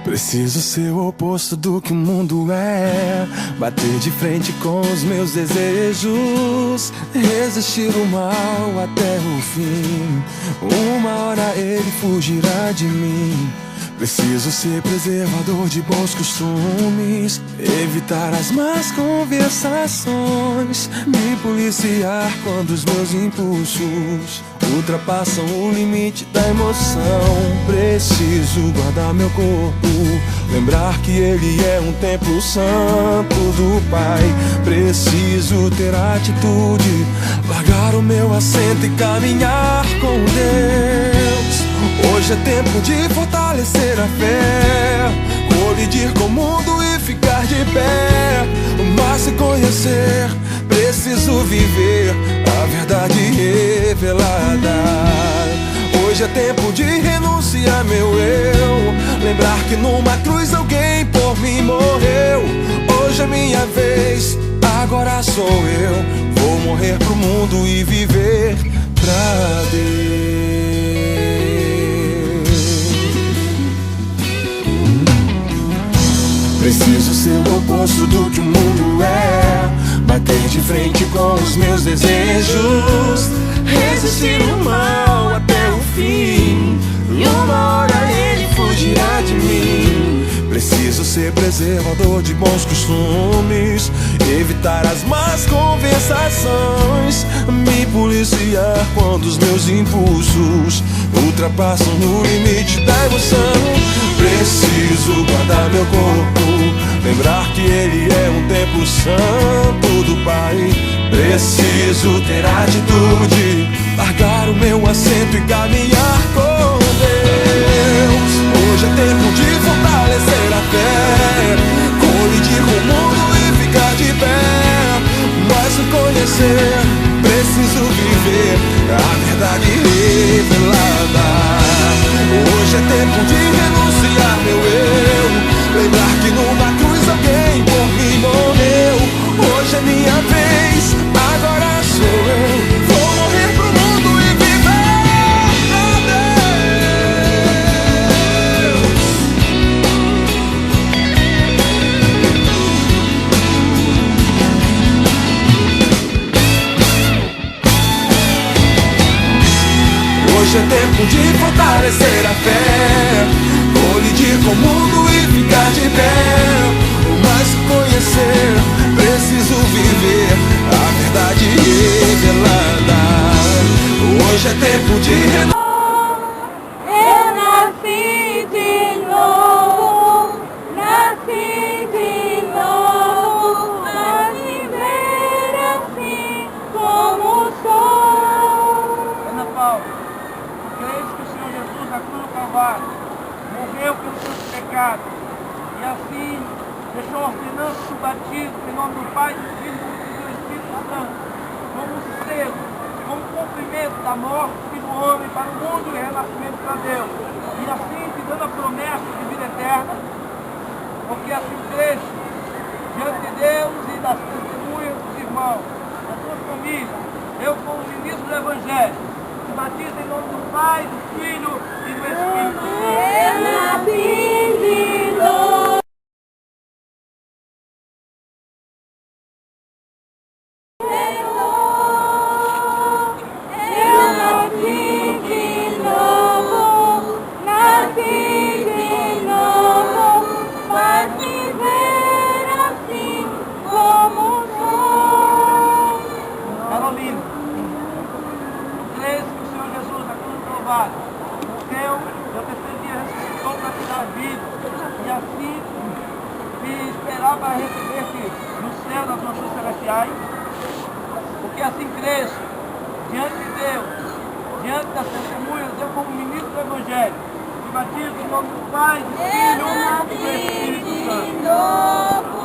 Preciso ser o oposto do que o mundo é, bater de frente com os meus desejos, resistir o mal até o fim. Uma hora ele fugirá de mim. Preciso ser preservador de bons costumes, evitar as más conversações, me policiar quando os meus impulsos ultrapassam o limite da emoção. Preciso guardar meu corpo, lembrar que ele é um templo santo do Pai. Preciso ter atitude, largar o meu assento e caminhar com Deus. Hoje é tempo de fortalecer a fé, colidir com o mundo e ficar de pé. Mas se conhecer, preciso viver a verdade revelada. Hoje é tempo de renunciar meu eu, lembrar que numa cruz alguém por mim morreu. Hoje é minha vez, agora sou eu. Vou morrer pro mundo e viver pra Deus. Preciso ser o oposto do que o mundo é, bater de frente com os meus desejos, resistir o mal até o fim. E uma hora ele fugirá de mim. Preciso ser preservador de bons costumes, evitar as más conversações, me policiar quando os meus impulsos ultrapassam o limite da emoção. Preciso guardar meu corpo, lembrar que ele é um templo santo do Pai. Preciso ter atitude, largar o meu assento e caminhar com Deus. Hoje é tempo de fortalecer a fé, colidir com o mundo e ficar de pé. Mas se conhecer, preciso viver a verdade revelada. Hoje é tempo de renunciar meu eu, lembrar que numa cruz alguém por mim morreu. Hoje é minha vez, agora sou eu. Vou morrer pro mundo e viver pra Deus. Hoje é tempo de fortalecer a fé, colidir com o mundo e ficar de pé. Mas conhecer, preciso viver a verdade revelada. Hoje é tempo de Eu nasci de novo, nasci de novo, a viver assim como sou. Ana Paula, creio que o Senhor Jesus na cruz do Calvário morreu pelos seus pecados e assim deixou a ordenança do batismo em nome do Pai, do Filho e do Espírito Santo como um selo, como cumprimento da morte do homem para o mundo e renascimento para Deus, e assim te dando a promessa de vida eterna, porque assim creio diante de Deus e das testemunhas dos irmãos, das suas famílias. Eu, como ministro do Evangelho, te batizo em nome do Pai, do Filho e do Espírito Santo. Eu nasci de novo. Carolina, creio que o Senhor Jesus na cruz do Calvário morreu, ao terceiro dia ressuscitou para te dar vida, e assim te esperar para receber-te no céu das mansões celestiais, porque assim creio diante de Deus, diante das testemunhas, eu como ministro do Evangelho, te batizo em nome do Pai, do Filho e do Espírito Santo.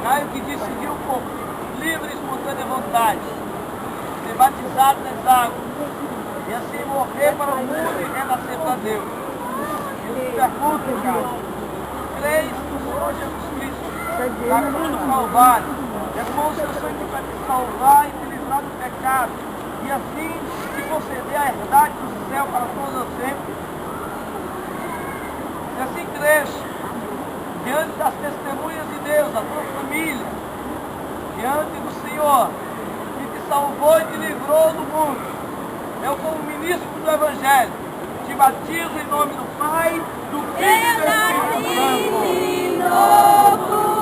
Caio que decidiu por livre e espontânea vontade ser batizado nas águas e assim morrer para o mundo e renascer para Deus. Eu te pergunto, Caio, creio no Senhor Jesus Cristo, na cruz do Calvário, e derramou o seu sangue para te salvar e te livrar do pecado, e assim te conceder a herdade do céu para todos sempre. E assim crês, diante das testemunhas de Deus, da tua família, diante do Senhor, que te salvou e te livrou do mundo, eu, como ministro do Evangelho, te batizo em nome do Pai, do Filho e do Espírito Santo.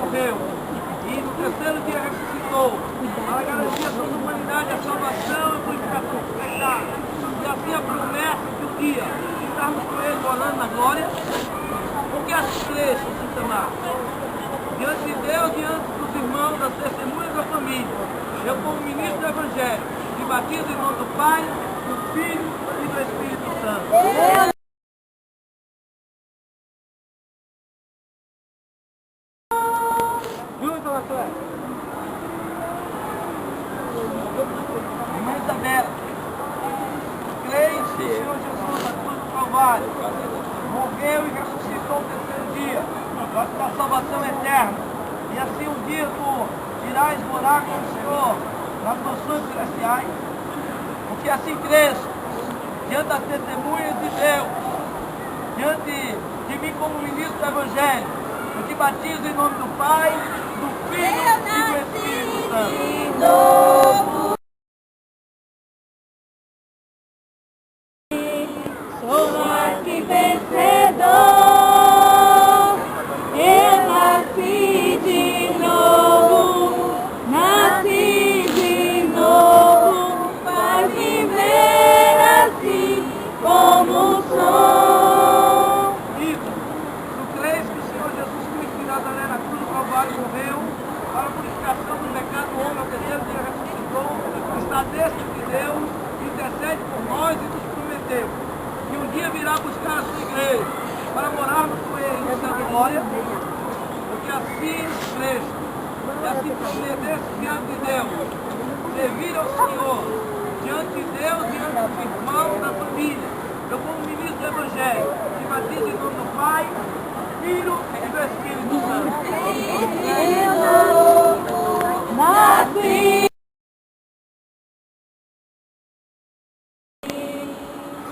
Morreu e no terceiro dia ressuscitou para garantir a toda a humanidade a salvação e a purificação do pecado. E assim a promessa de um dia estarmos com ele morando na glória. Porque as igrejas se amar diante de Deus, diante dos irmãos, das testemunhas da família, eu, como ministro do Evangelho, te batizo em nome do Pai, do Filho e do Espírito Santo. Irmã Isabela, creio que o Senhor Jesus, na cruz do Calvário, morreu e ressuscitou no terceiro dia, para te dar salvação eterna. E assim um dia tu irás morar com o Senhor nas mansões celestiais. Porque assim creio, diante das testemunhas de Deus, diante de mim como ministro do Evangelho, eu te batizo em nome do Pai, do Filho e do Espírito Santo. Sou mais que vencedor, eu nasci de novo, para viver assim como sou. Tu crês que o Senhor Jesus Cristo de Nazaré na cruz do Calvário morreu para a purificação do pecado do homem, ao terceiro dia ressuscitou, está destra de Deus, intercede por nós e nos prometeu que um dia virá buscar a sua igreja para morarmos com ele em sua glória, porque assim crês, e assim procedesse diante de Deus, servir ao Senhor, diante de Deus, diante dos irmãos da família. Eu, como ministro do Evangelho, te batizo em nome do Pai, do Filho e do Espírito Santo. Nasci.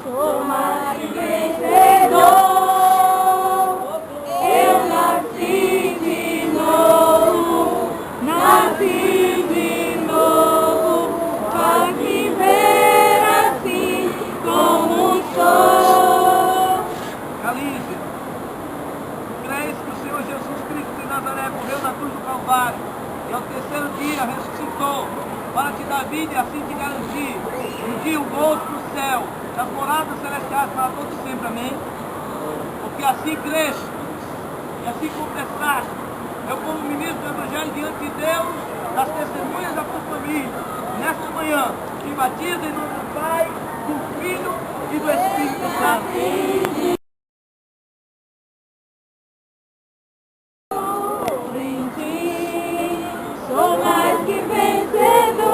Sou mais que vencedor, eu nasci de novo, para viver assim como sou. Galícia, tu crês que o Senhor Jesus Cristo de Nazaré morreu na cruz do Calvário e ao terceiro dia ressuscitou para te dar vida e assim te garantir um dia o gozo do céu, das moradas celestiais para todos sempre, amém? Porque assim crês e assim confessaste, eu, como ministro do Evangelho diante de Deus, das testemunhas da tua família, nesta manhã, te batizo em nome do Pai, do Filho e do Espírito Santo. Sou mais que vencedor,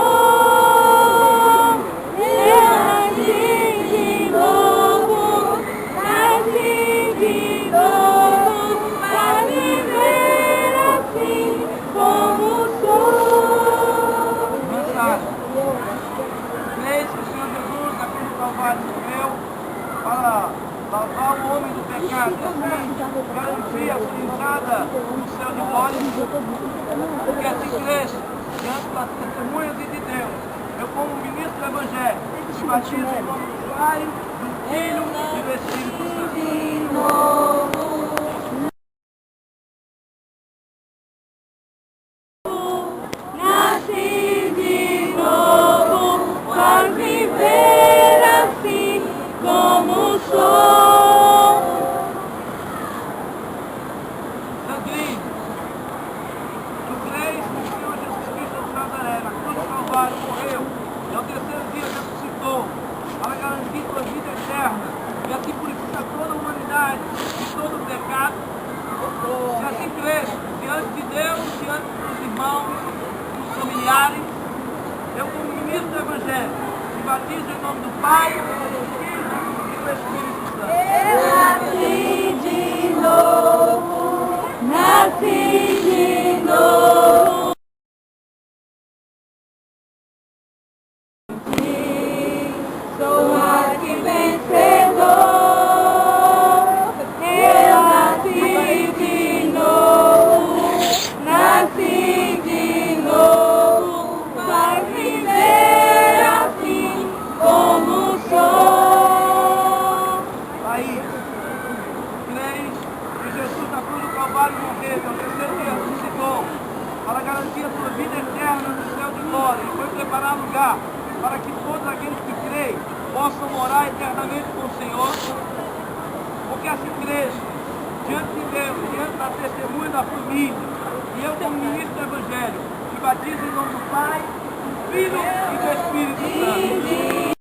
eu nasci de novo, para viver assim como sou. Mensagem. Creis que o Senhor Jesus, na cruz do Calvário, morreu para lavar o homem do pecado e assim garantir a sua entrada no céu de glória. Porque assim crês, diante das testemunhas de Deus, eu, como ministro do Evangelho, te batizo em nome do Pai, do Filho e do Espírito Santo. Nasci de novo, para viver assim como sou. Sandrinho, tu crês que o Senhor Jesus Cristo de Nazaré, na cruz do Calvário, morreu eu como ministro do Evangelho, te batizo em nome do Pai, do Filho e do Espírito Santo. Nasci de novo. Sou mais que vencedor. Eu nasci de novo. Nasci de novo. Faz viver assim como sou. Aí, creis que Jesus na cruz do Calvário morreu, ao terceiro dia ressuscitou, para garantir a sua vida eterna no céu de glória, e foi preparar lugar para que todos aqueles que creem possam morar eternamente com o Senhor. Porque assim creio, diante de Deus, diante da testemunha da família, e eu como ministro do Evangelho, te batizo em nome do Pai, do Filho e do Espírito Santo.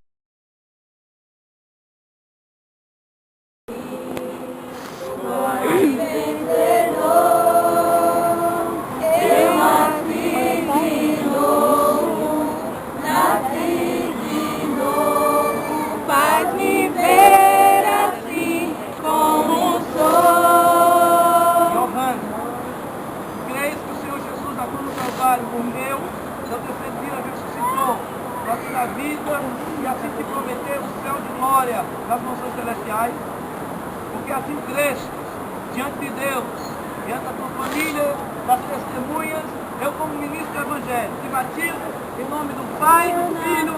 Faz me ver assim como sou. Johannes, creis que o Senhor Jesus na cruz do Calvário morreu, ao terceiro dia ressuscitou, para te dar vida e assim te prometer o céu de glória das mansões celestiais? Porque assim crês diante de Deus, diante da tua família, das testemunhas, eu como ministro do Evangelho, te batizo em nome do Pai, do Filho